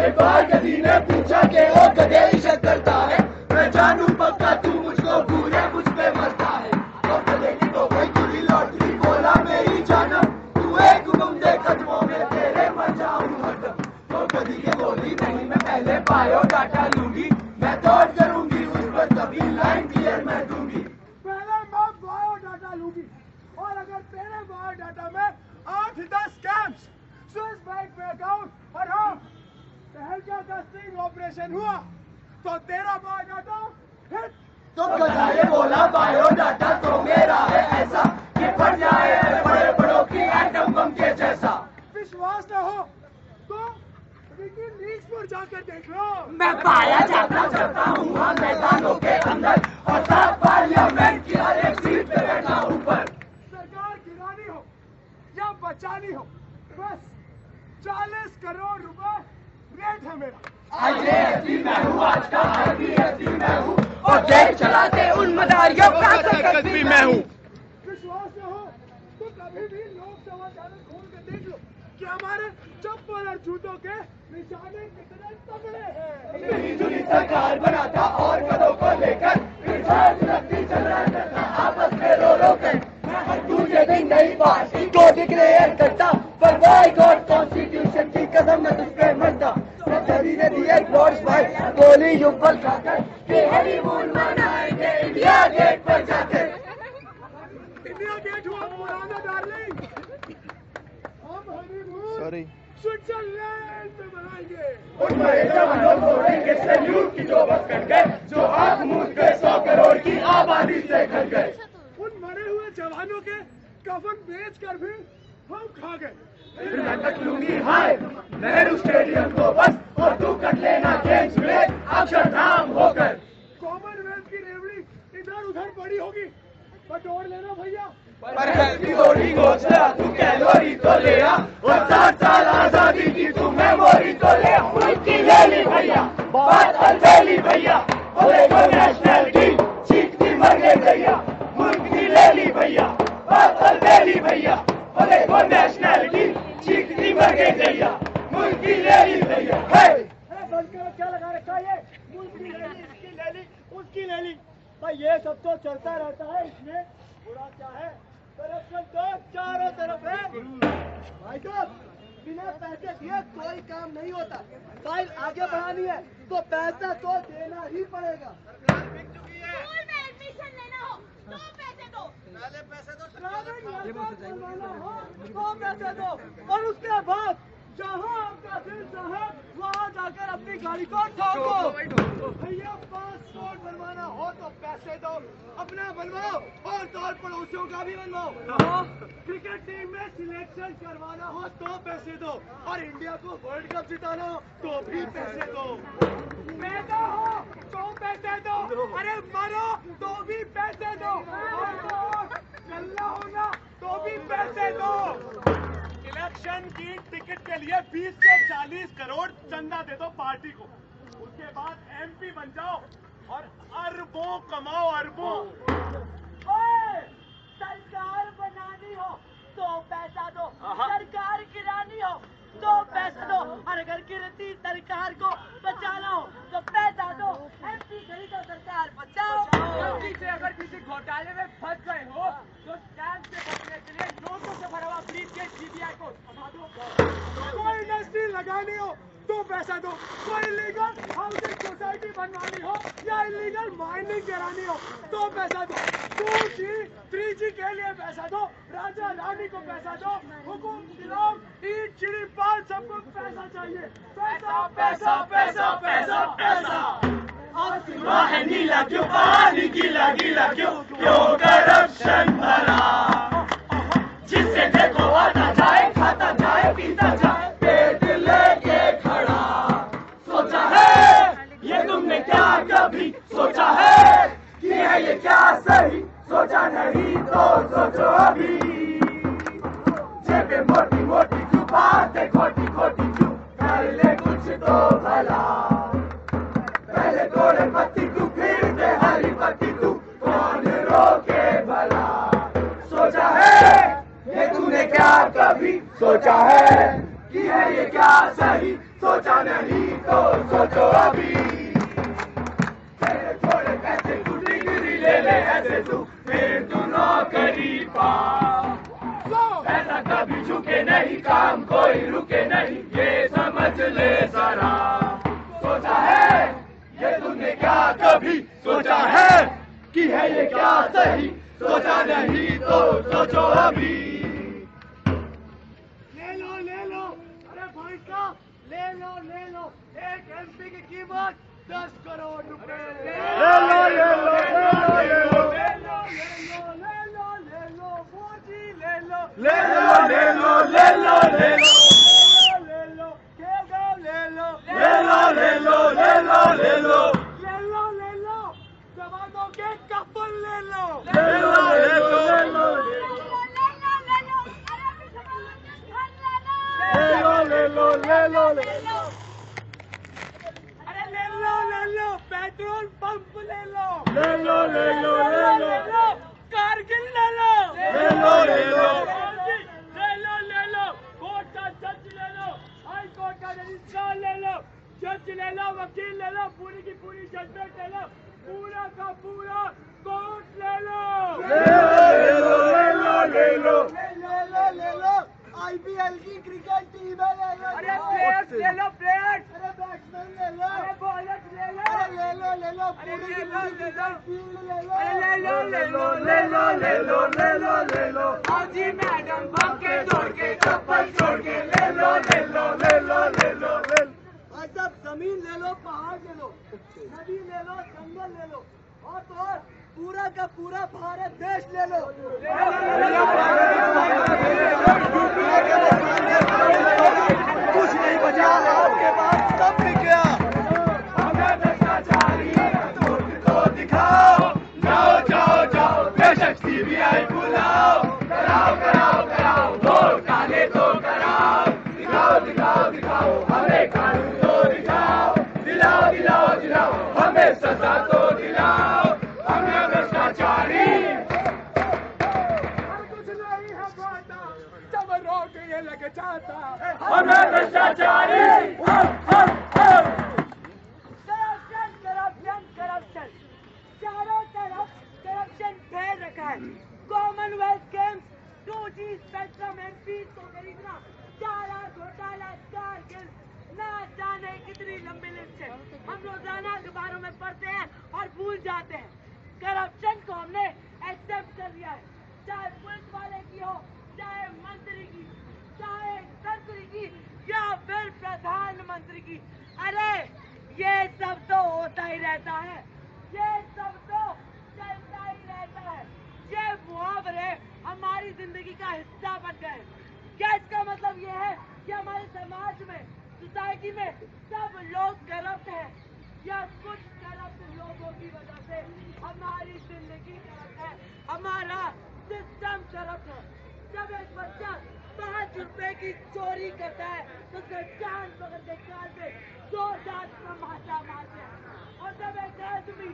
एक बार गधी ने पूछा कि ओ गधे इज्जत करता है, मैं जानू पक्का तू मुझको भूले मुझ पे मरता है। तो गधे की तो कोई तुझी लॉटरी, बोला मेरी जानम तू एक गुम दे कदमों में तेरे मर जाऊं हरदम। तो गधी के बोली नहीं मैं पहले बायो डाटा लूंगी, मैं दौड़ करूंगी उस पर तभी लाइन क्लियर मैं दूंगी। पहले मैं बायो डाटा लूंगी और अगर तेरे बायो डाटा में 8-10 स्कैम्स, स्विस बैंक में अकाउंट और हाँ तहलका का स्टिंग ऑपरेशन हुआ तो तेरा बायोडाटा हिट। तो गधा ये बोला बायोडाटा तो मेरा है ऐसा कि फट जाए बड़े बड़ों की एटम बम के जैसा। विश्वास न हो तो विकीलीक्स पर जाकर देख लो। मैं पाया जाता हूँ हाँ मैदानों के अंदर और साथ पार्लियामेंट की हर एक सीट पे बैठा ऊपर। सरकार गिरानी हो या बचानी हो बस 40 करोड़ रुपए रेट है मेरा। आईएएसपी मैं हूँ आज का आईपीएसपी मैं हूँ और देश चलाते उन मदारियों का सर्कस भी मैं हूँ। विश्वास न हो तो कभी भी लोकसभा चैनल खोल के देख लो कि हमारे चप्पल और जूतों के निशाने कितने तगड़े हैं। मिली जुली सरकार बनाता और कदों को लेकर फिर चल रहा करता आपस में रो कर। मैं हर दूसरे दिन नई पार्टी को डिक्लेयर करता पर बाय गॉड कॉन्स्टिट्यूशन की कसम मैं तुझ पे मरता। मैं गधी ने दिए गॉड्स भाई गोली युगल खाकर कि हनीमून मनाएंगे इंडिया गेट पर जाकर। इंडिया गेट हुआ पुराना डार्लिंग, हम हनीमून स्विट्जरलैंड में मनाएंगे। उन मरे जवानों छोड़ेंगे सैल्यूट की जो बस कर गए, जो आंख मूंद गए 100 करोड़ की आबादी से घर गए। उन मरे हुए जवानों के कफन बेच कर भी हम खा गए। फिर मैं कट लूंगी हाय नेहरू स्टेडियम को बस और तू कट लेना गेम्स में अक्षरधाम होकर। कॉमनवेल्थ की रेवड़ी इधर उधर पड़ी होगी पर तोड़ लेना भैया। पर हेल्थ की थोड़ी गोचरा तू कैलोरी तो ले आ और 7 साल आजादी की तू मेमोरी तो ले आ। मुल्क की ले ली भैया बात अलबेली भैया और देखो नेशनल टीम चीखती मर गई भैया। मुल्क की ले ली भैया बात अलबेली भैया और देखो नेशनल टीम चीखती मर गई भैया। मुल्क की ले ली भैया। बंद करो क्या लगा रखा है ये? मुल्क की ले ली, इसकी ले ली, उसकी ले ली। भाई ये सब तो चलता रहता है, इसमें बुरा क्या है? करप्शन तो चारों तरफ है भाई साहब। बिना पैसे दिए कोई काम नहीं होता। फाइल आगे बढ़ानी है तो पैसा तो देना ही पड़ेगा। स्कूल में एडमिशन लेना हो तो पैसे दो, पहले पैसे दो, बनवाना हो तो पैसे दो और उसके बाद जहाँ आपका दिल चाहे वहाँ जाकर अपनी गाड़ी को ठोको। भैया पासपोर्ट बनवाना हो तो पैसे दो, अपना बनवाओ और तौर पड़ोसियों का भी बनवाओ। क्रिकेट टीम में सिलेक्शन करवाना हो तो पैसे दो और इंडिया को वर्ल्ड कप जिताना हो तो भी पैसे दो। पैदा हो तो पैसे दो, अरे मरो तो भी पैसे दो, चलना होना तो भी पैसे दो। इलेक्शन की टिकट के लिए 20 से 40 करोड़ चंदा दे दो पार्टी को, उसके बाद एमपी बन जाओ और अरबों कमाओ अरबों। सरकार बनानी हो तो पैसा दो, सरकार गिरानी हो तो पैसा दो और अगर गिरती सरकार को बचाना हो तो पैसा दो। एमपी खरीदो सरकार बचाओ। एमपी से अगर किसी घोटाले में फंस गए हो तो स्कैम से बचने के लिए नोटों से भरा हुआ ब्रीफकेस सीबीआई को हटा दो। कोई इंडस्ट्री लगानी हो तो पैसा दो, कोई इलीगल हाउसिंग सोसाइटी बनवानी हो या इलीगल माइनिंग करानी हो तो पैसा दो। 2G 3G के लिए पैसा दो, राजा रानी को पैसा दो, हुकुम गुलाम ईट चिड़ी पाल सबको पैसा चाहिए। पैसा पैसा पैसा पैसा पैसा। आसमां है नीला क्यों, पानी गीला गीला क्यों, क्यों करप्शन भरा। जिससे देखो आता जाए खाता जाए पीता जाए पेट लेके खड़ा। सोचा है ये तुमने क्या कभी सोचा है कि है ये क्या सही, सोचा नहीं तो सोचो अभी। जेबें मोटी मोटी क्यों, बातें खोटी खोटी क्यों, कर ले कुछ तो भला। पहले तोड़े पत्ती तू फिर दे हरी पत्ती तू, कौन रोके भला। सोचा है ये तूने क्या कभी सोचा है कि है ये क्या सही, सोचा नहीं तो सोचो अभी। तेरे थोड़े पैसे तू डिग्री ले ले ऐसे तू, फिर तू नौकरी पा। पैसा कभी झुके नहीं, काम कोई रुके नहीं, ये समझ ले जरा। सोचा है ये तूने क्या कभी सोचा है कि है ये क्या सही, सोचा नहीं तो सोचो अभी। ले लो, अरे भाई साहब ले लो, एक एमपी की कीमत 10 करोड़ रुपए। ले लो मोदी ले लो, जवानों के कपल ले लो। अरे ले लो, पेट्रोल पंप ले लो, कारगिल ले लो, कोर्ट का जज ले लो, हाई कोर्ट का रजिस्ट्रार ले लो, जज ले लो, वकील ले लो, पूरी की पूरी जजमेंट ले लो, पूरा का पूरा कोर्ट ले लो। IPL की क्रिकेट टीम है ले लो। अरे प्लेयर्स ले लो, प्लेयर्स। अरे बैट्समैन ले लो, अरे बॉलर्स ले लो। अरे ले लो पूरी की पूरी क्रिकेट फील्ड ले लो। अरे ले लो। हाजी मैडम भाग के दौड़ के चप्पल छोड़ के ले लो। भाई साहब जमीन ले लो, पहाड़ ले लो, नदी ले लो, जंगल ले लो, और तो और पूरा का पूरा भारत देश ले लो। कुछ नहीं बचा आपके पास, सब बिक गया। हमें भ्रष्टाचारी को दिखाओ, जाओ बेशक CBI बुलाओ, कराओ वोट डाले तो कराओ, दिखाओ हमें कानून तो दिखाओ, दिलाओ हमें सजा तो दिलाओ, हमें भ्रष्टाचारी। कुछ नहीं है बाता, जब रोक ये लग जाता, हमें भ्रष्टाचारी। करप्शन चारों तरफ करप्शन फैल रखा है। Commonwealth games 2G spectrum MP को खरीदना, चारा घोटाला, कारगिल, ना जाने कितनी लंबी लिस्ट है। हम रोजाना अखबारों में पढ़ते हैं और भूल जाते हैं। करप्शन को हमने एक्सेप्ट कर लिया है, चाहे पुलिस वाले की हो, चाहे मंत्री की, चाहे संतरी की, या फिर प्रधानमंत्री की। अरे ये सब तो होता ही रहता है, ये सब तो चलता ही रहता है। ये मुहावरे हमारी जिंदगी का हिस्सा बन गए। क्या इसका मतलब ये है कि हमारे समाज में, सोसाइटी में सब लोग करप्ट हैं, या कुछ करप्ट लोगों की वजह से हमारी जिंदगी करप्ट है, हमारा सिस्टम करप्ट है। जब एक बच्चा 5 रुपए की चोरी करता है तो उसका कान पकड़ के कान पे 2,000 तमाचा मारते हैं, और जब एक आदमी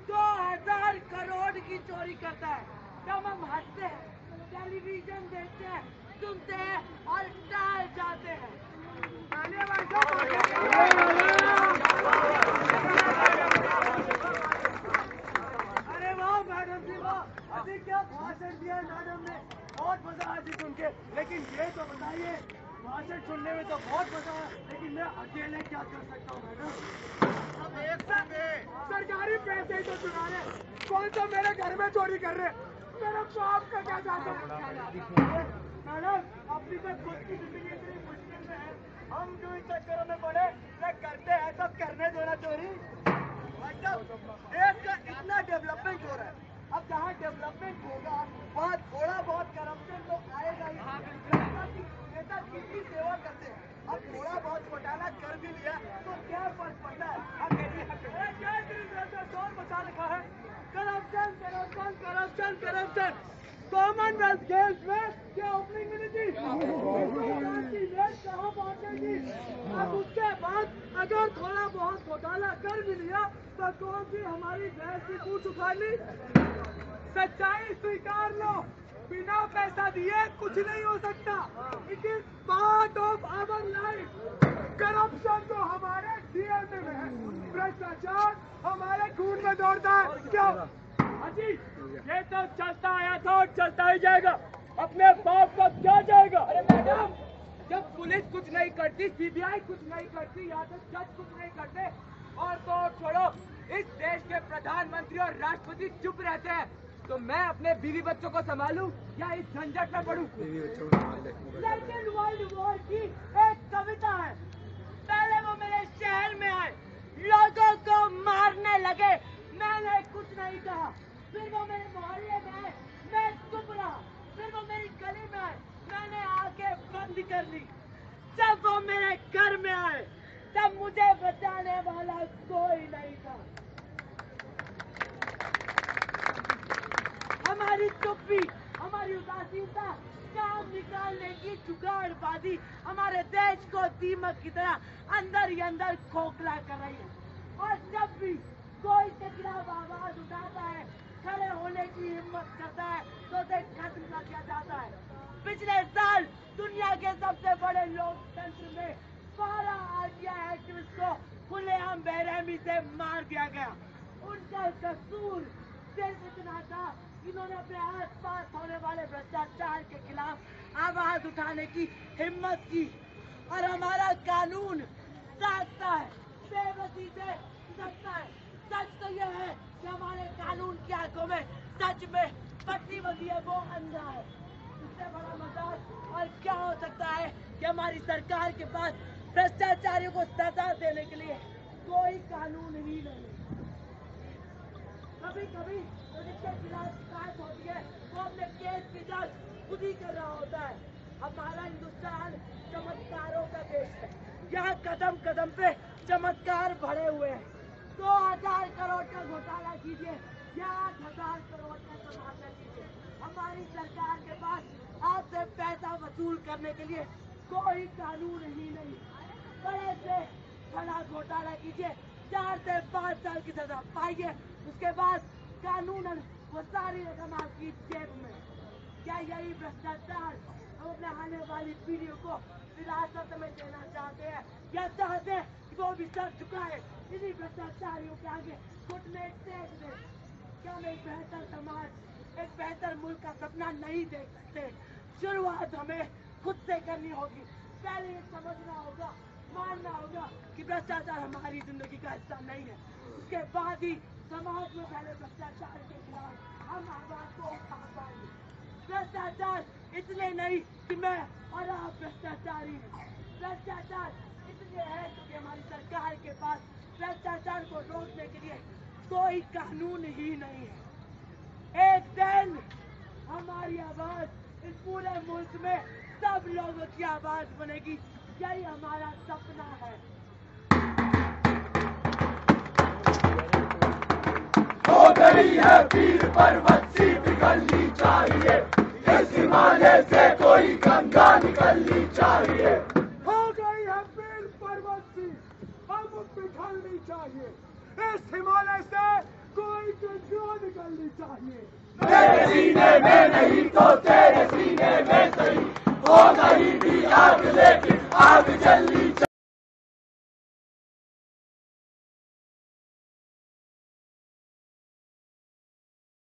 2,000 करोड़ की चोरी करता है तब हम हंसते हैं, टेलीविजन देखते हैं, सुनते हैं और टाल जाते हैं। अरे वाह मैडम जी वाह, अभी क्या भाषण दिया मैडम ने, बहुत मजा आया सुन के। लेकिन ये तो बताइए, भाषण सुनने में तो बहुत मजा आया, लेकिन मैं अकेले क्या कर सकता हूँ मैडम? अब एक सरकारी पैसे ही तो चुरा रहे, कौन सा मेरे घर में चोरी कर रहे, मेरा बाप का क्या जाता है? मैडम अपनी तो खुद की जिंदगी इतनी मुश्किल में है, हम जो इन चक्करों में पड़े, मैं करते हैं सब करने दो ना चोरी। देश का इतना डेवलपमेंट हो रहा है, अब जहाँ डेवलपमेंट होगा वहाँ थोड़ा बहुत करप्शन तो आएगा ही। नेता कितनी सेवा करते हैं, अब थोड़ा बहुत घोटाला कर भी लिया तो क्या फर्क पड़ता है? क्या शोर मचा रखा है, करप्शन। कॉमनवेल्थ गेम्स में क्या ओपनिंग मिली थी? कहाँ पहुँचेगी? अब उसके बाद अगर थोड़ा बहुत घोटाला कर भी लिया तो कौन सी हमारी भैंस की पूंछ उखाड़ ली? सच्चाई स्वीकार लो, बिना पैसा दिए कुछ नहीं हो सकता। It is part of our life. Corruption तो हमारे डीएनए में है, भ्रष्टाचार हमारे खून में दौड़ता है। क्यों अजी, ये तो चलता आया था और चलता ही जाएगा। अपने बाप का क्या जाएगा? अरे मैडम, जब पुलिस कुछ नहीं करती, सीबीआई कुछ नहीं करती, या तो जज कुछ नहीं करते, और तो छोड़ो, इस देश के प्रधानमंत्री और राष्ट्रपति चुप रहते हैं, तो मैं अपने बीवी बच्चों को संभालूं या इस झंझट में पड़ूं? सेकंड वर्ल्ड वॉर की एक कविता है। पहले वो मेरे शहर में आए, लोगों को मारने लगे, मैंने कुछ नहीं कहा। फिर वो मेरे मोहल्ले में आए, मैं चुप रहा। फिर वो मेरी गली में आए, मैंने आके बंद कर ली। जब वो मेरे घर में आए, तब मुझे बचाने वाला कोई नहीं था। हमारी चुप्पी, हमारी उदासीनता, काम निकालने की जुगाड़बाजी हमारे देश को दीमक की तरह अंदर ही अंदर खोखला कर रही है। और जब भी कोई इसके खिलाफ आवाज उठाता है, खड़े होने की हिम्मत करता है, तो उसे खत्म कर दिया जाता है। पिछले साल दुनिया के सबसे बड़े लोकतंत्र में 12 आरटीआई एक्टिविस्ट को खुलेआम बेरहमी से मार दिया गया। उनका कसूर सिर्फ इतना था, इन्होंने अपने आस पास होने वाले भ्रष्टाचार के खिलाफ आवाज उठाने की हिम्मत की। और हमारा कानून साधता है, बेबसी से सकता है। सच तो यह है कि हमारे कानून की आंखों में सच में पट्टी बंधी है, वो अंधा है। इससे बड़ा मजाक और क्या हो सकता है कि हमारी सरकार के पास भ्रष्टाचारियों को सजा देने के लिए कोई कानून ही नहीं। कभी कभी तो जिसके खिलाफ शिकायत होती है, वो अपने केस की जांच खुद ही कर रहा होता है। हमारा हिंदुस्तान चमत्कारों का देश है। यहाँ कदम कदम पे चमत्कार भरे हुए हैं। 2000 करोड़ का घोटाला कीजिए या 8000 करोड़ का तमाशा कीजिए, हमारी सरकार के पास आपसे पैसा वसूल करने के लिए कोई कानून ही नहीं। बड़े से बड़ा घोटाला कीजिए, 4 से 5 साल की सजा पाइए, उसके बाद कानूनन वो सारी रकम आपकी जेब में। क्या यही भ्रष्टाचार हम अपने आने वाली पीढ़ियों को विरासत में देना चाहते हैं, या चाहते हैं कि वो भी सर झुकाए इन्हीं भ्रष्टाचारियों के आगे घुटने टेक दे? क्या हम एक बेहतर समाज, एक बेहतर मुल्क का सपना नहीं देख सकते? शुरुआत हमें खुद से करनी होगी। पहले ये समझना होगा, मानना होगा कि भ्रष्टाचार हमारी जिंदगी का हिस्सा नहीं है। उसके बाद ही समाज में पहले भ्रष्टाचार के खिलाफ हम आवाज को उठा पाएंगे। भ्रष्टाचार इसलिए नहीं कि मैं और आप भ्रष्टाचारी हैं। भ्रष्टाचार इसलिए है क्योंकि हमारी सरकार के पास भ्रष्टाचार को रोकने के लिए कोई कानून ही नहीं है। एक दिन हमारी आवाज इस पूरे मुल्क में सब लोगों की आवाज बनेगी। यही हमारा सपना है। हो गई है वीर पर्वत सी पिघलनी चाहिए, इस हिमालय से कोई गंगा निकलनी चाहिए। हो गई है वीर पर्वत सी अब पिघलनी चाहिए, इस हिमालय से कोई गंगा निकलनी चाहिए। मेरे सीने में नहीं तो तेरे सीने में सही, हो गई भी आग लेकिन आग जलनी चाहिए।